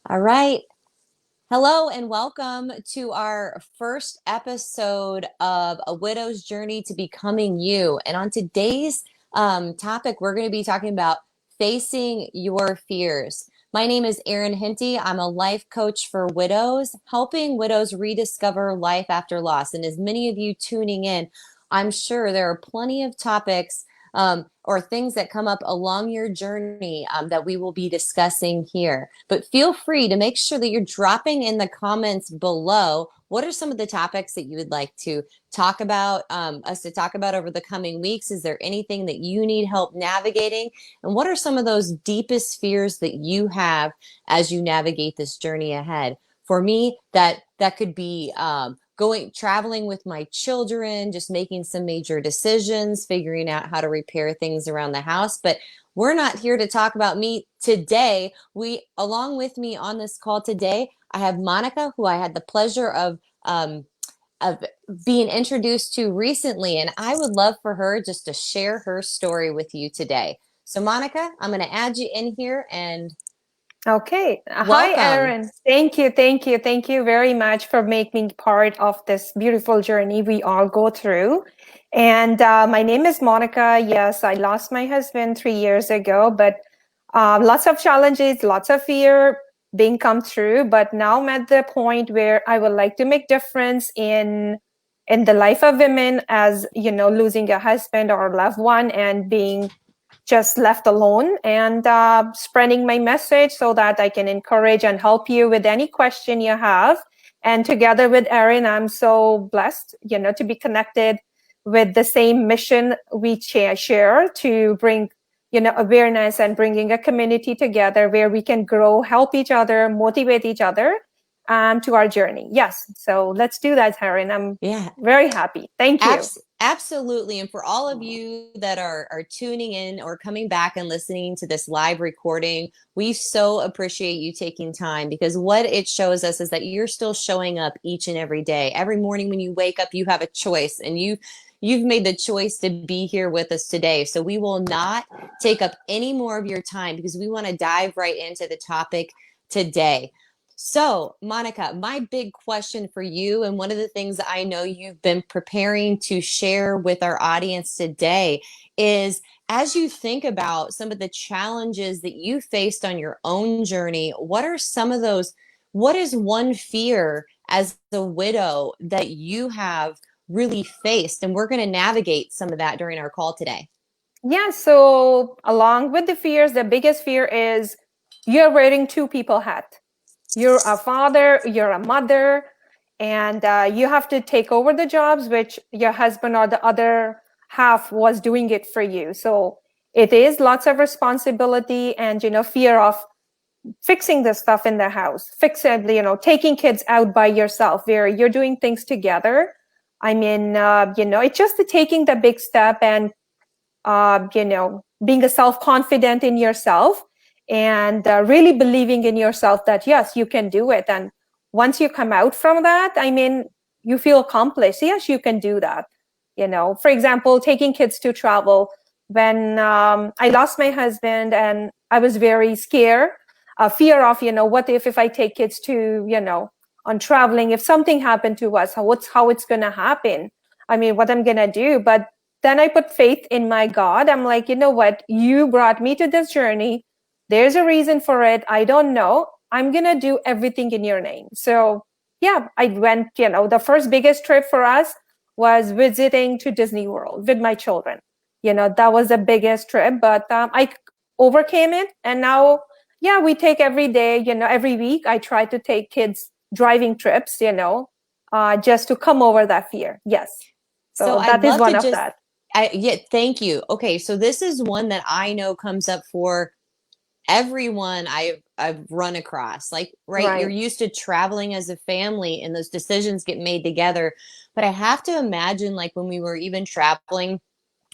All right. Hello and welcome to our first episode of A Widow's Journey to Becoming You. And on today's topic, we're going to be talking about facing your fears. My name is Erin Hente. I'm a life coach for widows, helping widows rediscover life after loss. And as many of you tuning in, I'm sure there are plenty of topics or things that come up along your journey that we will be discussing here. But feel free to make sure that you're dropping in the comments below what are some of the topics that you would like to talk about, us to talk about over the coming weeks. Is there anything that you need help navigating? And what are some of those deepest fears that you have as you navigate this journey ahead? For me, that could be traveling with my children, just making some major decisions, figuring out how to repair things around the house. But we're not here to talk about me today. Along with me on this call today, I have Monika, who I had the pleasure of being introduced to recently, and I would love for her just to share her story with you today. So, Monika, I'm going to add you in here and Okay. Hi, welcome. Erin. Thank you very much for making part of this beautiful journey we all go through. And my name is Monika. Yes, I lost my husband 3 years ago, but lots of challenges, lots of fear being come through. But now I'm at the point where I would like to make difference in the life of women, as you know, losing a husband or a loved one and being just left alone, and spreading my message so that I can encourage and help you with any question you have. And together with Erin, I'm so blessed, to be connected with the same mission we share to bring, awareness and bringing a community together where we can grow, help each other, motivate each other to our journey. Yes. So let's do that, Erin. I'm Yeah, very happy. Thank you. Absolutely. And for all of you that are tuning in or coming back and listening to this live recording, we so appreciate you taking time, because what it shows us is that you're still showing up each and every day. Every morning when you wake up, you have a choice, and you've made the choice to be here with us today. So we will not take up any more of your time because we want to dive right into the topic today. So, Monika, my big question for you, and one of the things that I know you've been preparing to share with our audience today, is as you think about some of the challenges that you faced on your own journey, what are some of those? What is one fear as a widow that you have really faced? And we're going to navigate some of that during our call today. Yeah, so along with the fears, the biggest fear is you're wearing two people hat. You're a father, you're a mother, and you have to take over the jobs which your husband or the other half was doing it for you. So it is lots of responsibility and fear of fixing the stuff in the house, taking kids out by yourself where you're doing things together. I mean, it's just taking the big step and being a self-confident in yourself and really believing in yourself that, yes, you can do it. And once you come out from that, I mean, you feel accomplished. Yes, you can do that. For example, taking kids to travel. When I lost my husband and I was very scared, fear of, what if I take kids to, on traveling, if something happened to us, how it's going to happen? I mean, what I'm going to do. But then I put faith in my God. I'm like, you know what? You brought me to this journey. There's a reason for it. I don't know. I'm going to do everything in your name. So, yeah, I went, the first biggest trip for us was visiting to Disney World with my children. That was the biggest trip, but I overcame it. And now, yeah, we take every day, every week, I try to take kids driving trips, just to come over that fear. Yes. So So I'd that is love to one of just, that. yeah, thank you. Okay, so this is one that I know comes up for everyone I've run across. Like, right, you're Right. used to traveling as a family and those decisions get made together. But I have to imagine, like, when we were even traveling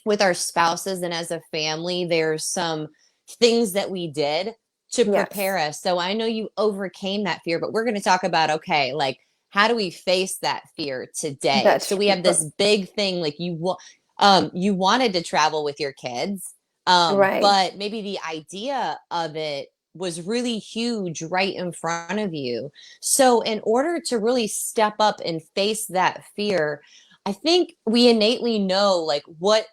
with our spouses and as a family, there's some things that we did to prepare Yes. us. So I know you overcame that fear, but we're going to talk about, okay, like, how do we face that fear today? That's So we have true. this big thing, like you wanted to travel with your kids, Right. but maybe the idea of it was really huge right in front of you. So in order to really step up and face that fear, I think we innately know like what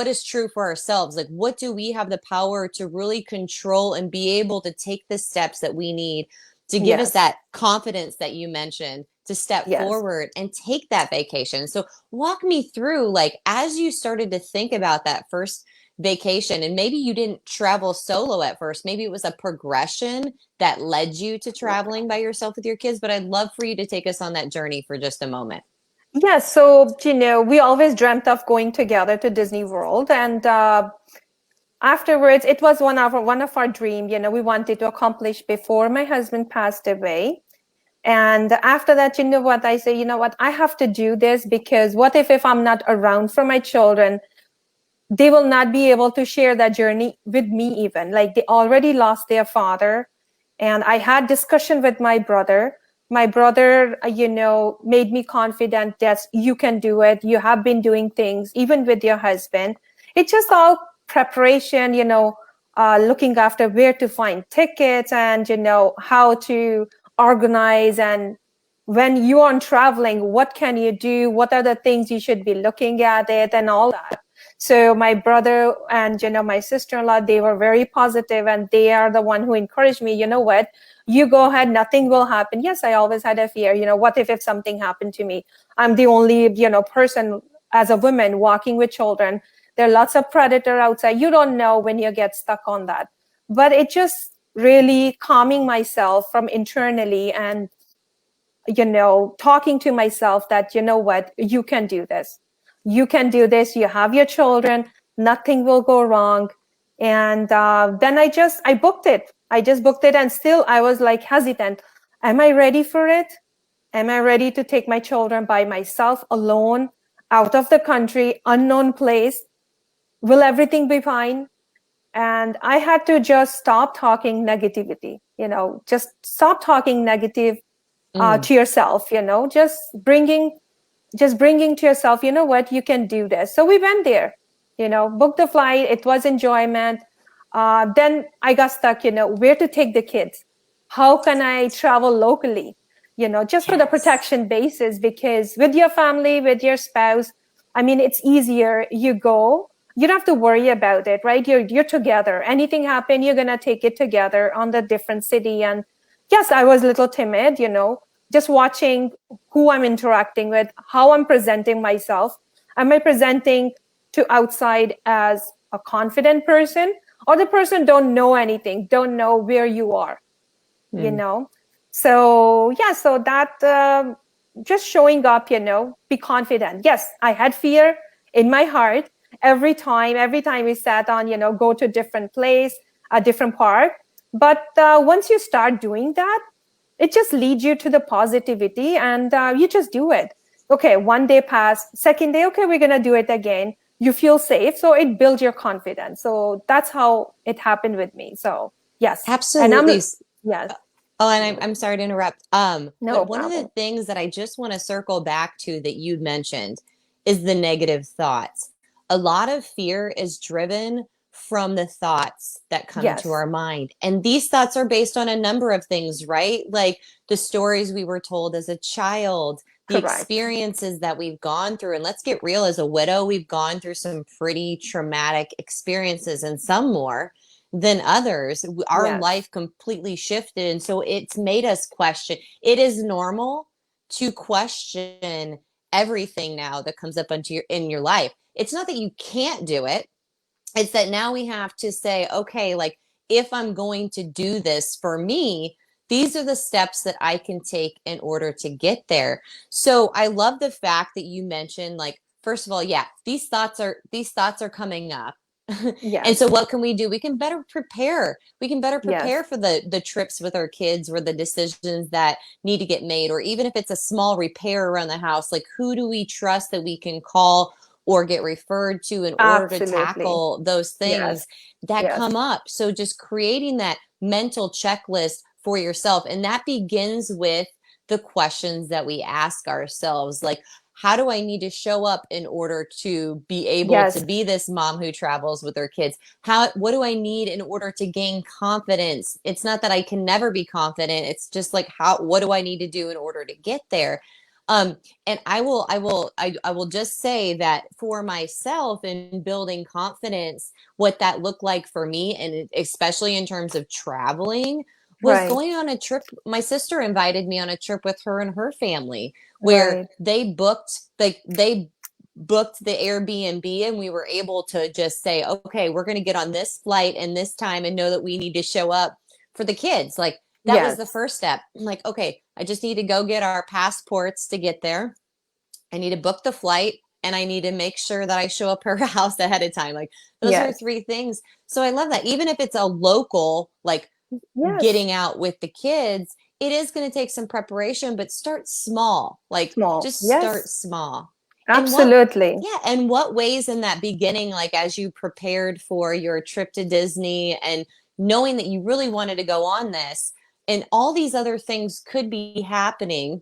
is true for ourselves. Like what do we have the power to really control and be able to take the steps that we need to give us Yes. that confidence that you mentioned to step Yes. forward and take that vacation. So walk me through like as you started to think about that first vacation, and maybe you didn't travel solo at first, maybe it was a progression that led you to traveling by yourself with your kids, but I'd love for you to take us on that journey for just a moment. Yes. So, we always dreamt of going together to Disney World. And afterwards, it was one of our dream, we wanted to accomplish before my husband passed away. And after that, I say, I have to do this, because what if I'm not around for my children? They will not be able to share that journey with me. Even like they already lost their father. And I had discussion with my brother, made me confident that you can do it. You have been doing things even with your husband. It's just all preparation, looking after where to find tickets, and how to organize, and when you are traveling, what can you do, what are the things you should be looking at it, and all that. So my brother and my sister-in-law, they were very positive, and they are the one who encouraged me. You know what? You go ahead, nothing will happen. Yes, I always had a fear. What if something happened to me? I'm the only person as a woman walking with children. There are lots of predator outside. You don't know when you get stuck on that. But it just really calming myself from internally, and talking to myself that, what, you can do this. You can do this. You have your children. Nothing will go wrong. And then I booked it. I just booked it. And still I was like hesitant. Am I ready for it? Am I ready to take my children by myself, alone, out of the country, unknown place? Will everything be fine? And I had to just stop talking negativity, just stop talking negative Mm. to yourself, just bringing to yourself, what, you can do this. So we went there, booked the flight. It was enjoyment. Then I got stuck, where to take the kids. How can I travel locally, just for the Yes. protection basis, because with your family, with your spouse, I mean, it's easier. You go, you don't have to worry about it, right? You're together. Anything happen, you're going to take it together on the different city. And yes, I was a little timid, just watching who I'm interacting with, how I'm presenting myself. Am I presenting to outside as a confident person, or the person don't know anything, don't know where you are, you Mm. know? So yeah, so that just showing up, be confident. Yes, I had fear in my heart every time we sat on, go to a different place, a different park. But once you start doing that, it just leads you to the positivity, and you just do it. Okay, one day passed, second day, okay, we're going to do it again. You feel safe. So it builds your confidence. So that's how it happened with me. So yes. And Absolutely. yes, Oh, and I'm sorry to interrupt. no But one of the problem. things that I just want to circle back to that you'd mentioned is the negative thoughts. A lot of fear is driven from the thoughts that come into Yes, our mind. And these thoughts are based on a number of things, right? Like the stories we were told as a child, the correct. experiences that we've gone through. And let's get real, as a widow, we've gone through some pretty traumatic experiences and some more than others. Our Yes, life completely shifted. And so it's made us question. It is normal to question everything now that comes up into in your life. It's not that you can't do it. It's that now we have to say, okay, like if I'm going to do this for me, these are the steps that I can take in order to get there. So I love the fact that you mentioned, like, first of all, yeah, these thoughts are coming up. And so yes, what can we do? We can better prepare. We can better prepare yes, for the trips with our kids, or the decisions that need to get made, or even if it's a small repair around the house, like who do we trust that we can call or get referred to in order to absolutely. tackle those Yes, things that yes, come up. So just creating that mental checklist for yourself. And that begins with the questions that we ask ourselves, like, how do I need to show up in order to be able to Yes. be this mom who travels with her kids? What do I need in order to gain confidence? It's not that I can never be confident. It's just like, what do I need to do in order to get there? Um, and I will just say that for myself in building confidence, what that looked like for me, and especially in terms of traveling, was Right. going on a trip. My sister invited me on a trip with her and her family where Right. they booked the Airbnb, and we were able to just say, okay, we're going to get on this flight and this time and know that we need to show up for the kids. Like that was the Yes. first step. I'm like, okay, I just need to go get our passports to get there. I need to book the flight, and I need to make sure that I show up her house ahead of time. Like those are Yes. three things. So I love that. Even if it's a local, like Yes. getting out with the kids, it is going to take some preparation, but start small. Like Small. just start Yes. small. And Absolutely. yeah, and what ways in that beginning, like as you prepared for your trip to Disney and knowing that you really wanted to go on this, and all these other things could be happening,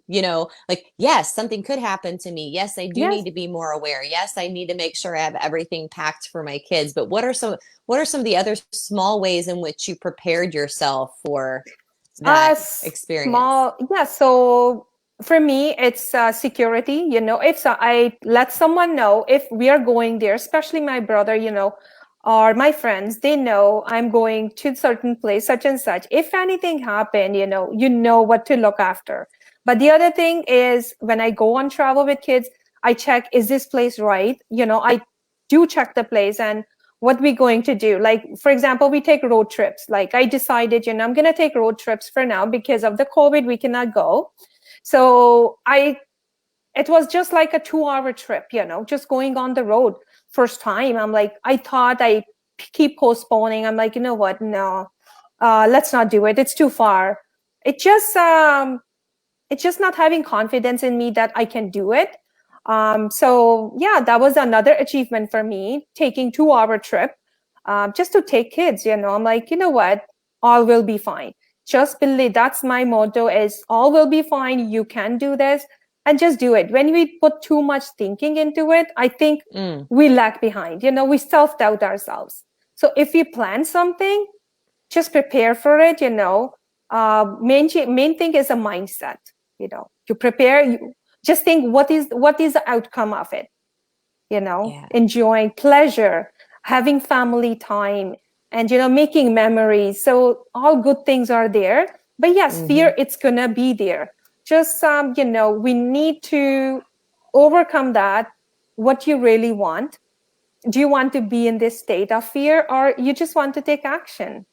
like, yes, something could happen to me. Yes, I do Yes. need to be more aware. Yes, I need to make sure I have everything packed for my kids. But what are some of the other small ways in which you prepared yourself for that experience? Small, yeah. So for me, it's security. If I let someone know if we are going there, especially my brother, or my friends, they know I'm going to certain place, such and such. If anything happen, you know what to look after. But the other thing is when I go on travel with kids, I check, is this place right? I do check the place and what we're going to do. Like, for example, we take road trips. Like I decided, I'm going to take road trips for now because of the COVID, we cannot go. So it was just like a 2-hour trip, just going on the road. First time, I'm like, I thought I keep postponing. I'm like, you know what? No, let's not do it. It's too far. It just, it's just not having confidence in me that I can do it. So yeah, that was another achievement for me, taking 2-hour trip just to take kids. I'm like, you know what, all will be fine. Just believe. That's my motto: is all will be fine. You can do this, and just do it. When we put too much thinking into it, I think Mm, we lag behind. We self-doubt ourselves. So if we plan something, just prepare for it. Main thing is a mindset. You prepare. You just think, what is the outcome of it. yeah. Enjoying pleasure, having family time, and making memories. So all good things are there. But yes, Hmm. fear, it's gonna be there. Just we need to overcome that. What you really want. Do you want to be in this state of fear, or you just want to take action?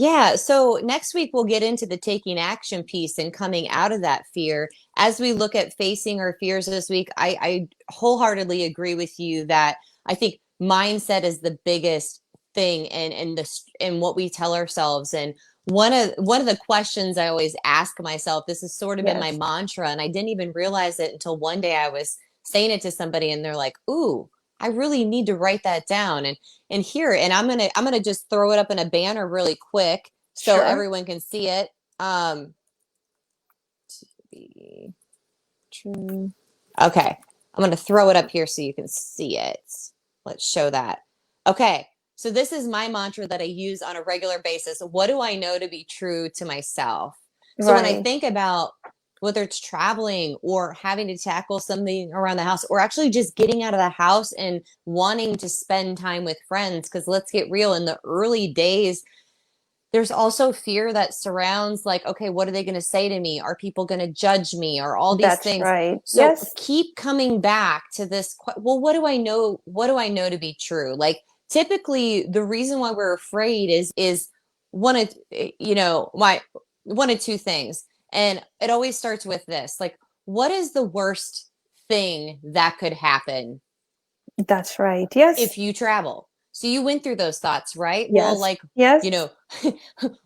Yeah, so next week we'll get into the taking action piece and coming out of that fear. As we look at facing our fears this week, I wholeheartedly agree with you that I think mindset is the biggest thing, and this and what we tell ourselves. And one of the questions I always ask myself, this has sort of been my Yes. mantra, and I didn't even realize it until one day I was saying it to somebody, and they're like, "Ooh, I really need to write that down." And here, and I'm gonna just throw it up in a banner really quick so Sure. everyone can see it. To be true. Okay, I'm gonna throw it up here so you can see it. Let's show that. Okay, so this is my mantra that I use on a regular basis. What do I know to be true to myself? So when I Right. think about whether it's traveling or having to tackle something around the house, or actually just getting out of the house and wanting to spend time with friends, because let's get real, in the early days there's also fear that surrounds, like, okay, what are they going to say to me? Are people going to judge me? Or all these That's things. right. So Yes. keep coming back to this. Well, what do I know? What do I know to be true? Like typically the reason why we're afraid is one of, my one of two things. And it always starts with this, like, what is the worst thing that could happen That's right. Yes. if you travel? So you went through those thoughts, right? Well, Yes. like, Yes. you know,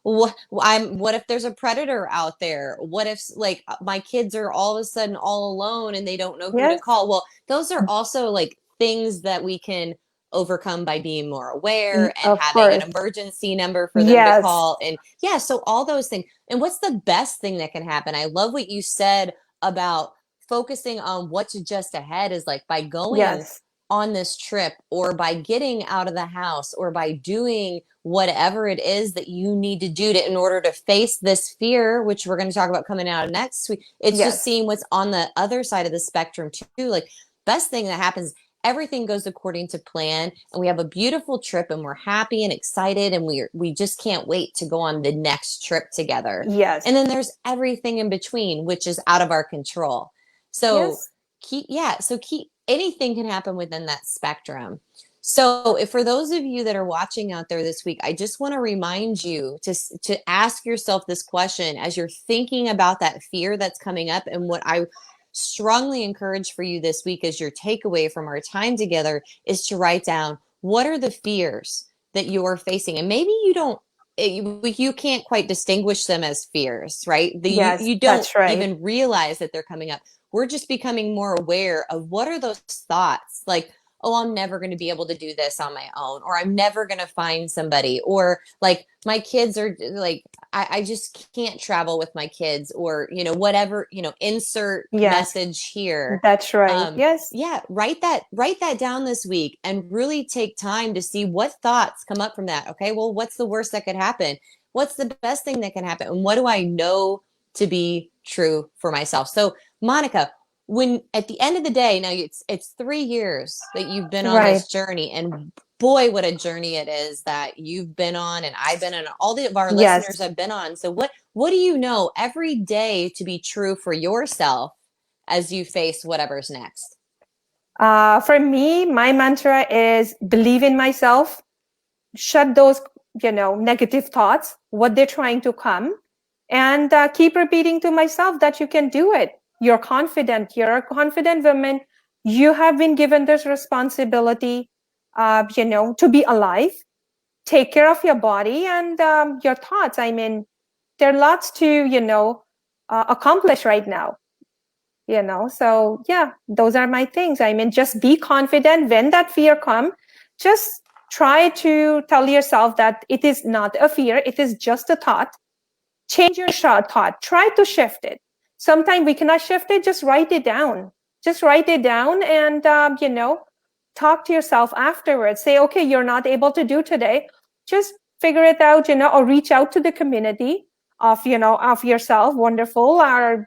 what if there's a predator out there? What if like my kids are all of a sudden all alone and they don't know who to Yes. call? Well, those are also like things that we can overcome by being more aware and Of having an course. emergency number for them to Yes. call. And yeah, so all those things. And what's the best thing that can happen? I love what you said about focusing on what's just ahead is like by going Yes. on this trip or by getting out of the house or by doing whatever it is that you need to do to in order to face this fear, which we're going to talk about coming out of next week. It's just Yes. seeing what's on the other side of the spectrum too. Like best thing that happens, everything goes according to plan and we have a beautiful trip and we're happy and excited and we just can't wait to go on the next trip together. And Yes. then there's everything in between, which is out of our control. So Yes. keep anything can happen within that spectrum. So if for those of you that are watching out there this week, I just want to remind you to ask yourself this question as you're thinking about that fear that's coming up. And what I strongly encourage for you this week as your takeaway from our time together is to write down what are the fears that you're facing. And maybe you don't you can't quite distinguish them as fears, right? Yes, You don't that's right. even realize that they're coming up. We're just becoming more aware of what are those thoughts like, oh, I'm never going to be able to do this on my own, or I'm never going to find somebody, or like my kids are like, I just can't travel with my kids, or, whatever, insert Yes, message here. that's right. Yes. Yeah, write that down this week and really take time to see what thoughts come up from that. Okay, well, what's the worst that could happen? What's the best thing that can happen? And what do I know to be true for myself? So, Monika, when at the end of the day, now it's 3 years that you've been on Right. this journey, and boy, what a journey it is that you've been on, and I've been on, all of our listeners Yes. have been on. So, what do you know every day to be true for yourself as you face whatever's next? For me, my mantra is believe in myself, shut those, negative thoughts, what they're trying to come, and keep repeating to myself that you can do it. You're confident. You're a confident woman. You have been given this responsibility, to be alive, take care of your body and your thoughts. I mean, there are lots to, accomplish right now. So yeah, those are my things. I mean, just be confident when that fear comes. Just try to tell yourself that it is not a fear, it is just a thought. Change your thought, try to shift it. Sometimes we cannot shift it, just write it down. Just write it down and talk to yourself afterwards. Say, okay, you're not able to do today, just figure it out, or reach out to the community of yourself, wonderful, or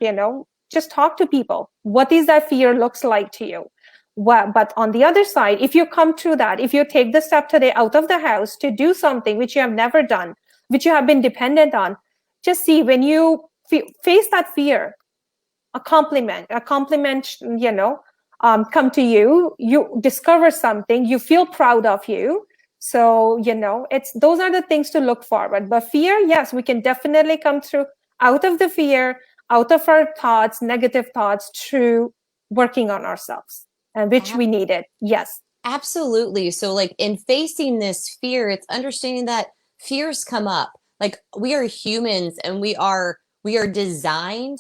just talk to people. What is that fear looks like to you? But on the other side, if you come through that, if you take the step today out of the house to do something which you have never done, which you have been dependent on, just see when you face that fear, a compliment, come to you, you discover something, you feel proud of you. So, it's those are the things to look forward. But fear, yes, we can definitely come through out of the fear, out of our thoughts, negative thoughts, through working on ourselves, and which we needed. Yes. Absolutely. So, like, in facing this fear, it's understanding that fears come up. Like, we are humans and we are designed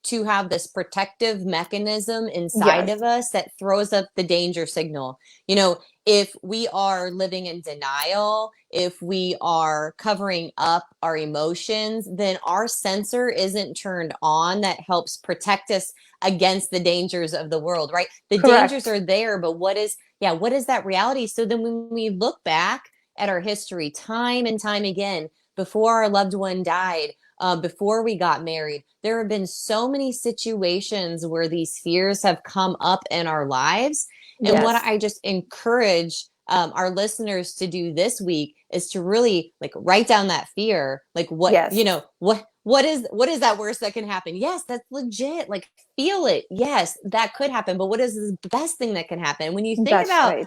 to have this protective mechanism inside Yes. of us that throws up the danger signal. If we are living in denial, if we are covering up our emotions, then our sensor isn't turned on that helps protect us against the dangers of the world, right? The dangers Correct. are there, but what is that reality? So then when we look back at our history time and time again, before our loved one died, before we got married, there have been so many situations where these fears have come up in our lives. And what Yes. I just encourage our listeners to do this week is to really like write down that fear. Like Yes. what is that worst that can happen? Yes, that's legit. Like feel it. Yes, that could happen. But what is the best thing that can happen? When you think That's about right.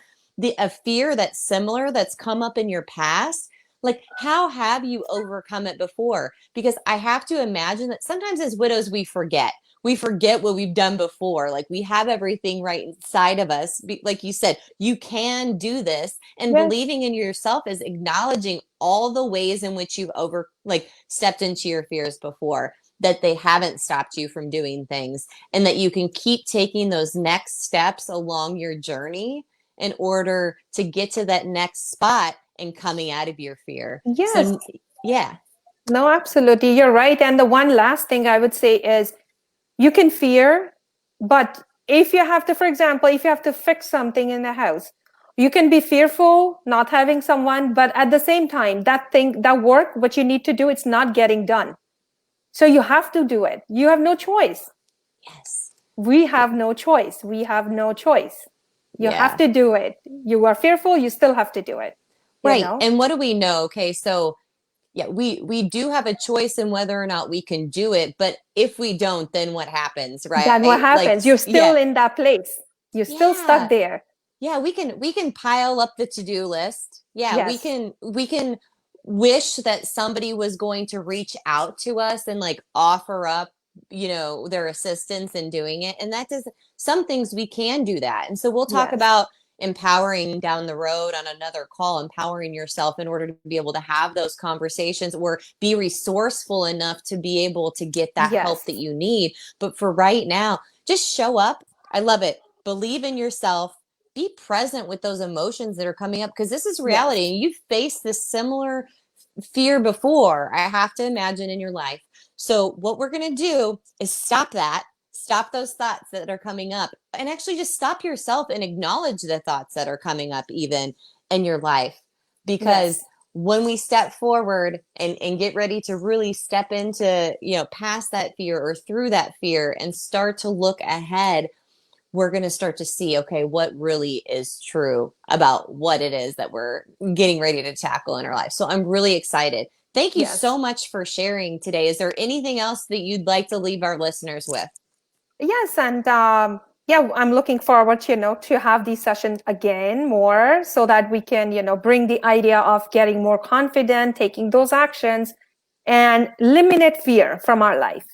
a fear that's similar that's come up in your past, like how have you overcome it before? Because I have to imagine that sometimes as widows we forget what we've done before. Like we have everything right inside of us. Like you said, you can do this, and Yes. believing in yourself is acknowledging all the ways in which you've stepped into your fears before, that they haven't stopped you from doing things, and that you can keep taking those next steps along your journey in order to get to that next spot and coming out of your fear. Yes. So yeah. No, absolutely. You're right. And the one last thing I would say is you can fear, But if you have to, for example, if you have to fix something in the house, you can be fearful not having someone, but at the same time, that thing, that work, what you need to do, it's not getting done. So you have to do it. You have no choice. Yes. We have no choice. We have no choice. You have Yeah. to do it. You are fearful, you still have to do it, you Right. know? And what do we know? Okay, so yeah, we do have a choice in whether or not we can do it, but if we don't, then what happens, Then what right? Like, happens? You're still yeah, in that place. You're still stuck yeah, there. yeah, we can pile up the to-do list. Yeah, Yes. we can wish that somebody was going to reach out to us and like offer up, their assistance in doing it. And that does some things we can do that. And so we'll talk Yes. about empowering down the road on another call, empowering yourself in order to be able to have those conversations or be resourceful enough to be able to get that help Yes. that you need. But for right now, just show up. I love it. Believe in yourself, be present with those emotions that are coming up because this is reality Yes. and you've faced this similar fear before, I have to imagine, in your life. So what we're going to do is stop those thoughts that are coming up and actually just stop yourself and acknowledge the thoughts that are coming up even in your life, because Yes. when we step forward and get ready to really step into, past that fear or through that fear and start to look ahead, we're going to start to see, okay, what really is true about what it is that we're getting ready to tackle in our life. So I'm really excited. Thank you so Yes. much for sharing today. Is there anything else that you'd like to leave our listeners with? Yes. And yeah, I'm looking forward, to have these sessions again more so that we can, bring the idea of getting more confident, taking those actions, and eliminate fear from our life.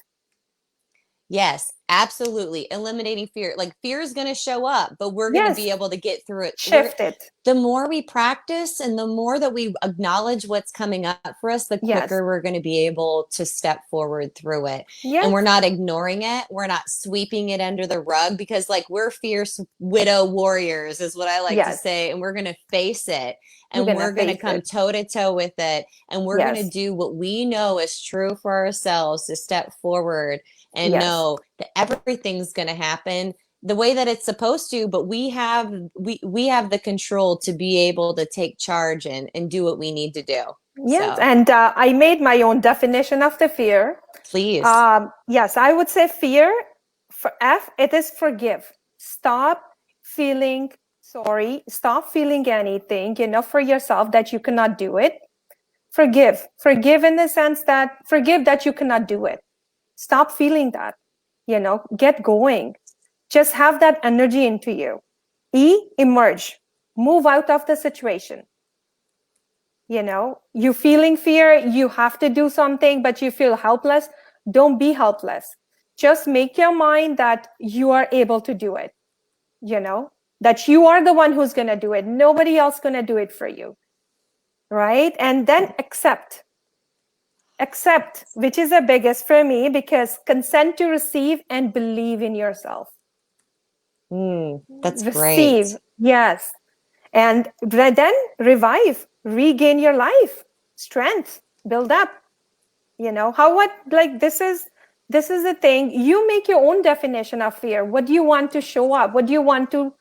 Yes, absolutely. Eliminating fear. Like fear is going to show up, but we're going to Yes. be able to get through it. Shift it. The more we practice and the more that we acknowledge what's coming up for us, the Yes. quicker we're going to be able to step forward through it. And we're Yes. not ignoring it. We're not sweeping it under the rug because like we're fierce widow warriors is what I like to Yes. say. And we're going to face it We're and going to we're going to face come it. toe to toe with it. And we're going to Yes. do what we know is true for ourselves to step forward and Yes. know that everything's going to happen the way that it's supposed to, but we have the control to be able to take charge and do what we need to do. Yes. So And I made my own definition of the fear. please. Yes, I would say fear, for F, it is forgive. Stop feeling sorry. Stop feeling anything, for yourself that you cannot do it. Forgive. Forgive in the sense that forgive that you cannot do it. Stop feeling that, get going. Just have that energy into you. E, emerge. Move out of the situation. You feeling fear, you have to do something, but you feel helpless. Don't be helpless. Just make your mind that you are able to do it, that you are the one who's going to do it. Nobody else going to do it for you. Right? And then accept, which is the biggest for me, because consent to receive and believe in yourself. That's great. Receive. Yes. And then revive, regain your life, strength, build up. This is the thing. You make your own definition of fear. What do you want to show up? What do you want to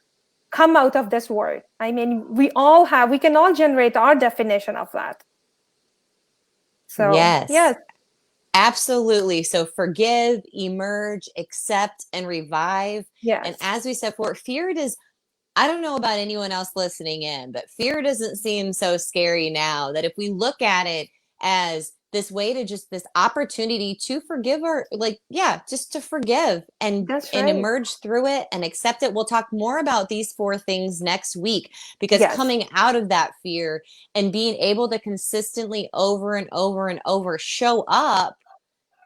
come out of this world? I mean, we can all generate our definition of that. So, Yes. yes. Absolutely. So forgive, emerge, accept, and revive. And Yes. as we said before, fear does, I don't know about anyone else listening in, but fear doesn't seem so scary now that if we look at it as this way to just this opportunity to forgive or like, yeah, just to forgive That's and right. emerge through it and accept it. We'll talk more about these four things next week because Yes. coming out of that fear and being able to consistently over and over and over show up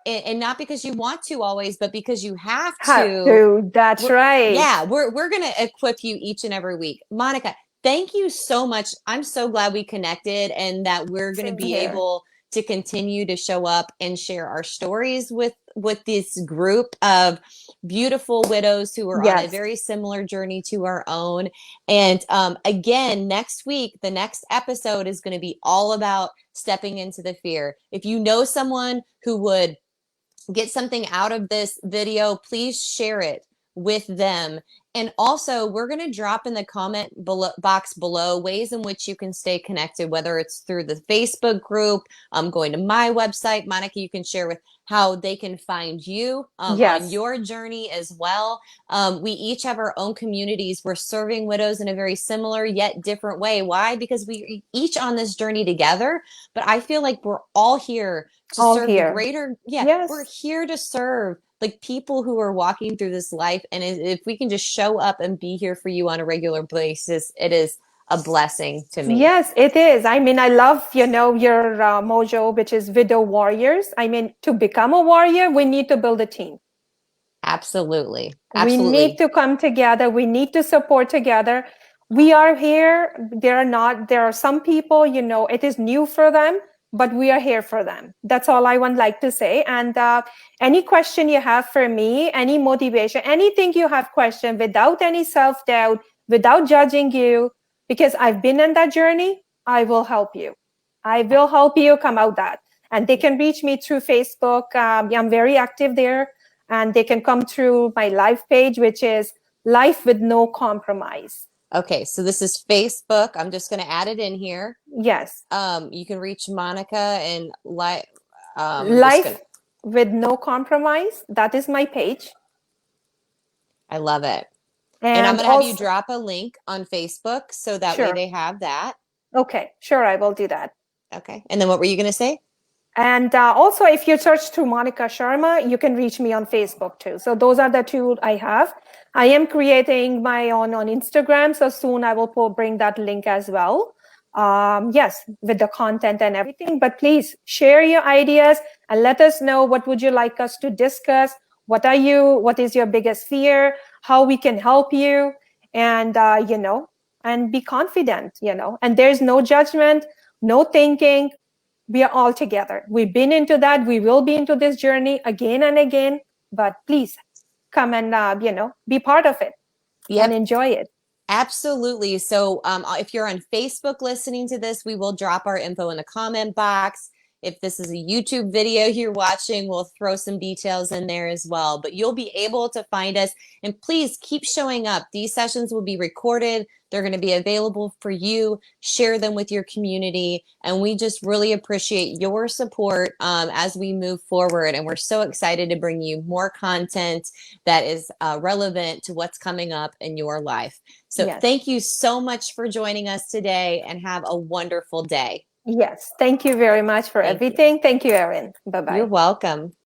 and not because you want to always, but because you have Have to. to. That's right. We're going to equip you each and every week. Monika, thank you so much. I'm so glad we connected and that we're going to Same be here. able to continue to show up and share our stories with this group of beautiful widows who are on a Yes. very similar journey to our own. And again, next week, the next episode is going to be all about stepping into the fear. If you know someone who would get something out of this video, please share it with them. And also, we're going to drop in the box below ways in which you can stay connected, whether it's through the Facebook group, going to my website. Monika, you can share with how they can find you on Yes. your journey as well. We each have our own communities. We're serving widows in a very similar yet different way. Why? Because we each on this journey together, but I feel like we're all here to All serve the here. greater, we're Yes. here to serve like people who are walking through this life. And if we can just show up and be here for you on a regular basis, it is a blessing to me. Yes, it is. I mean, I love, your mojo, which is widow warriors. I mean, to become a warrior, we need to build a team. Absolutely. We need to come together. We need to support together. We are here. There are some people, it is new for them, but we are here for them. That's all I would like to say. And any question you have for me, any motivation, anything you have question without any self-doubt, without judging you, because I've been on that journey, I will help you. I will help you come out that. And they can reach me through Facebook. I'm very active there. And they can come through my live page, which is Life with No Compromise. Okay, so this is Facebook. I'm just going to add it in here. Yes. You can reach Monika and Life with No Compromise. That is my page. I love it. And I'm going to have you drop a link on Facebook so that way they have that. Okay, sure, I will do that. Okay. And then what were you going to say? And also, if you search through Monika Sharma, you can reach me on Facebook too. So those are the two I have. I am creating my own on Instagram. So soon I will bring that link as well. Yes, with the content and everything. But please share your ideas and let us know what would you like us to discuss. What is your biggest fear? How we can help you? And, and be confident, and there's no judgment, no thinking. We are all together. We've been into that. We will be into this journey again and again. But please come and, be part of it and enjoy it. Absolutely. So if you're on Facebook listening to this, we will drop our info in the comment box. If this is a YouTube video you're watching, we'll throw some details in there as well. But you'll be able to find us. And please keep showing up. These sessions will be recorded. They're going to be available for you. Share them with your community. And we just really appreciate your support as we move forward. And we're so excited to bring you more content that is relevant to what's coming up in your life. So thank you so much for joining us today and have a wonderful day. Yes. Thank you very much for everything. Thank you, Erin. Bye-bye. You're welcome.